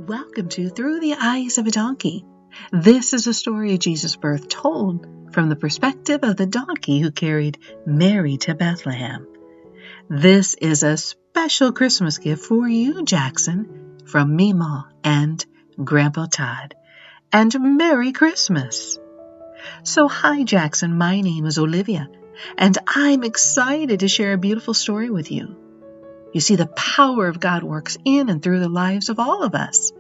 Welcome to Through the Eyes of a Donkey. This is a story of Jesus' birth told from the perspective of the donkey who carried Mary to Bethlehem. This is a special Christmas gift for you, Jaxson, from Memaw and Grandpa Todd. And Merry Christmas! So hi, Jaxson. My name is Olivia, and I'm excited to share a beautiful story with you. You see, the power of God works in and through the lives of all of us.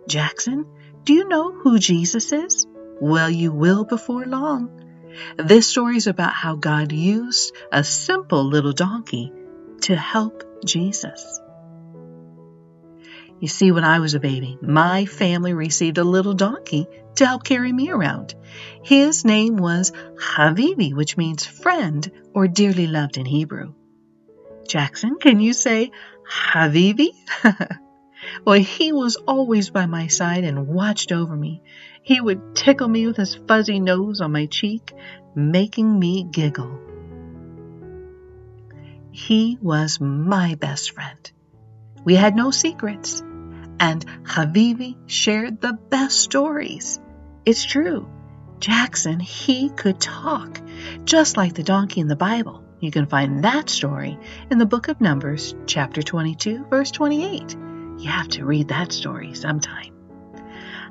Jaxson, do you know who Jesus is? Well, you will before long. This story is about how God used a simple little donkey to help Jesus. You see, when I was a baby, my family received a little donkey to help carry me around. His name was Habibi, which means friend or dearly loved in Hebrew. Jaxson, can you say Habibi? Well, he was always by my side and watched over me. He would tickle me with his fuzzy nose on my cheek, making me giggle. He was my best friend. We had no secrets, and Habibi shared the best stories. It's true. Jaxson, he could talk, just like the donkey in the Bible. You can find that story in the book of Numbers, chapter 22, verse 28. You have to read that story sometime.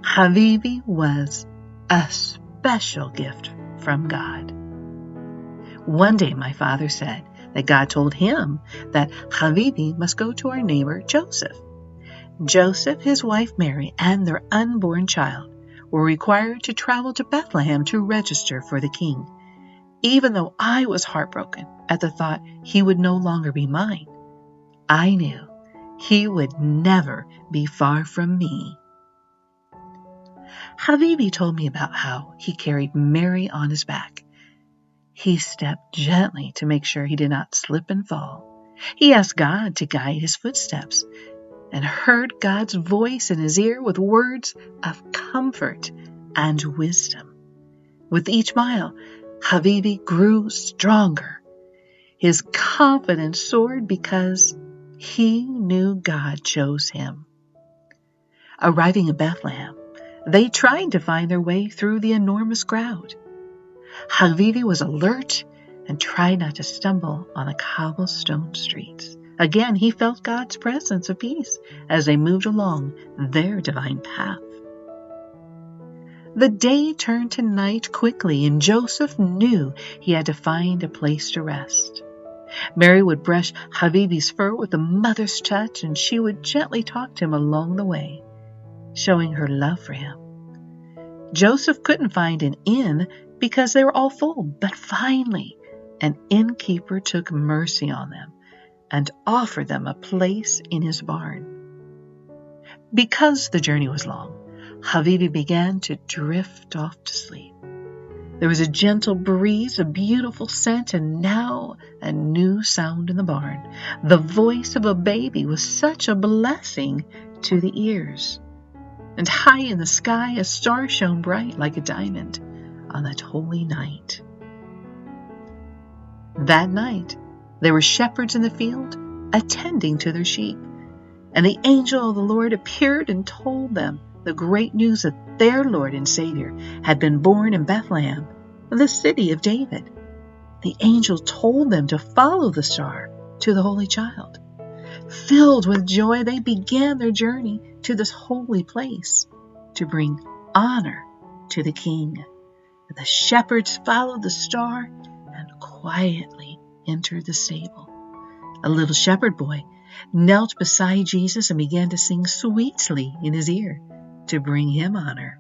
Habibi was a special gift from God. One day my father said that God told him that Habibi must go to our neighbor Joseph. Joseph, his wife Mary, and their unborn child were required to travel to Bethlehem to register for the king. Even though I was heartbroken at the thought he would no longer be mine, I knew he would never be far from me. Habibi told me about how he carried Mary on his back. He stepped gently to make sure he did not slip and fall. He asked God to guide his footsteps and heard God's voice in his ear with words of comfort and wisdom. With each mile, Habibi grew stronger. His confidence soared because he knew God chose him. Arriving in Bethlehem, they tried to find their way through the enormous crowd. Habibi was alert and tried not to stumble on the cobblestone streets. Again, he felt God's presence of peace as they moved along their divine path. The day turned to night quickly, and Joseph knew he had to find a place to rest. Mary would brush Habibi's fur with a mother's touch, and she would gently talk to him along the way, showing her love for him. Joseph couldn't find an inn because they were all full, but finally an innkeeper took mercy on them and offered them a place in his barn. Because the journey was long, Habibi began to drift off to sleep. There was a gentle breeze, a beautiful scent, and now a new sound in the barn. The voice of a baby was such a blessing to the ears. And high in the sky, a star shone bright like a diamond on that holy night. That night, there were shepherds in the field attending to their sheep. And the angel of the Lord appeared and told them the great news that their Lord and Savior had been born in Bethlehem, the city of David. The angel told them to follow the star to the Holy Child. Filled with joy, they began their journey to this holy place to bring honor to the King. The shepherds followed the star and quietly entered the stable. A little shepherd boy knelt beside Jesus and began to sing sweetly in his ear to bring him honor.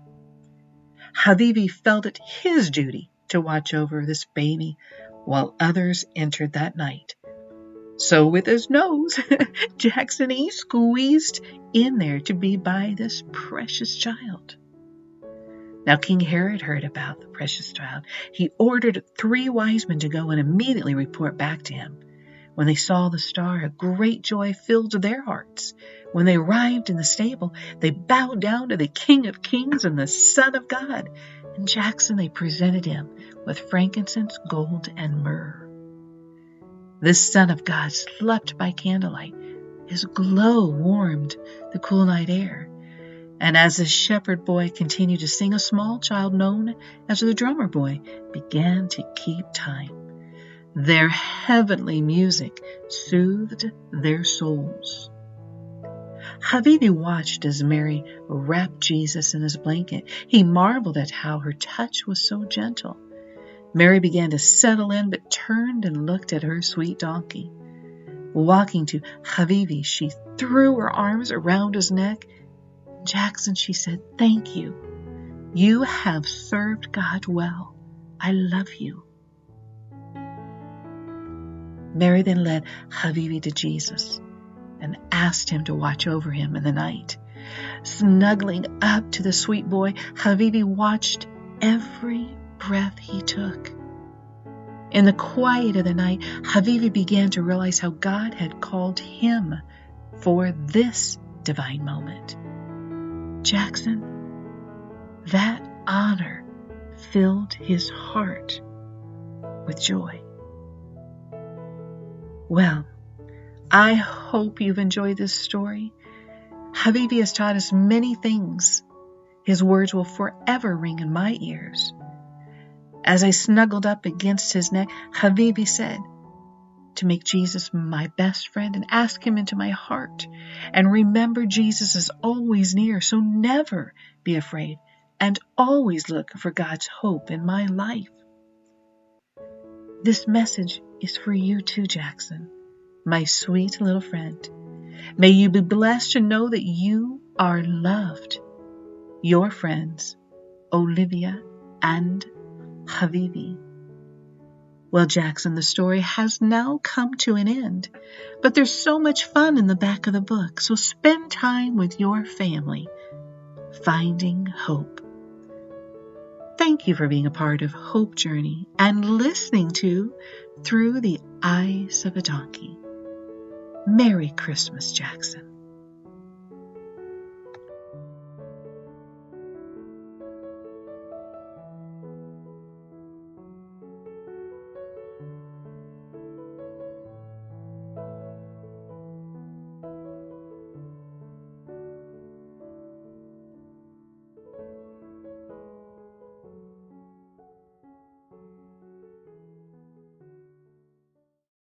Habibi felt it his duty to watch over this baby while others entered that night. So with his nose, Jaxson, he squeezed in there to be by this precious child. Now King Herod heard about the precious child. He ordered 3 wise men to go and immediately report back to him. When they saw the star, a great joy filled their hearts. When they arrived in the stable, they bowed down to the King of Kings and the Son of God. And Jaxson, they presented him with frankincense, gold, and myrrh. This Son of God slept by candlelight. His glow warmed the cool night air. And as the shepherd boy continued to sing, a small child known as the drummer boy began to keep time. Their heavenly music soothed their souls. Habibi watched as Mary wrapped Jesus in his blanket. He marveled at how her touch was so gentle. Mary began to settle in, but turned and looked at her sweet donkey. Walking to Habibi, she threw her arms around his neck. "Jaxson," she said, "thank you. You have served God well. I love you." Mary then led Habibi to Jesus and asked him to watch over him in the night. Snuggling up to the sweet boy, Habibi watched every breath he took. In the quiet of the night, Habibi began to realize how God had called him for this divine moment. Jaxson, that honor filled his heart with joy. Well, I hope you've enjoyed this story. Habibi has taught us many things. His words will forever ring in my ears. As I snuggled up against his neck, Habibi said, to make Jesus my best friend and ask him into my heart. And remember, Jesus is always near, so never be afraid and always look for God's hope in my life. This message is for you too, Jaxson, my sweet little friend. May you be blessed to know that you are loved. Your friends, Olivia and Habibi. Well, Jaxson, the story has now come to an end, but there's so much fun in the back of the book, so spend time with your family, finding hope. Thank you for being a part of Hope Journey and listening to Through the Eyes of a Donkey. Merry Christmas, Jaxson.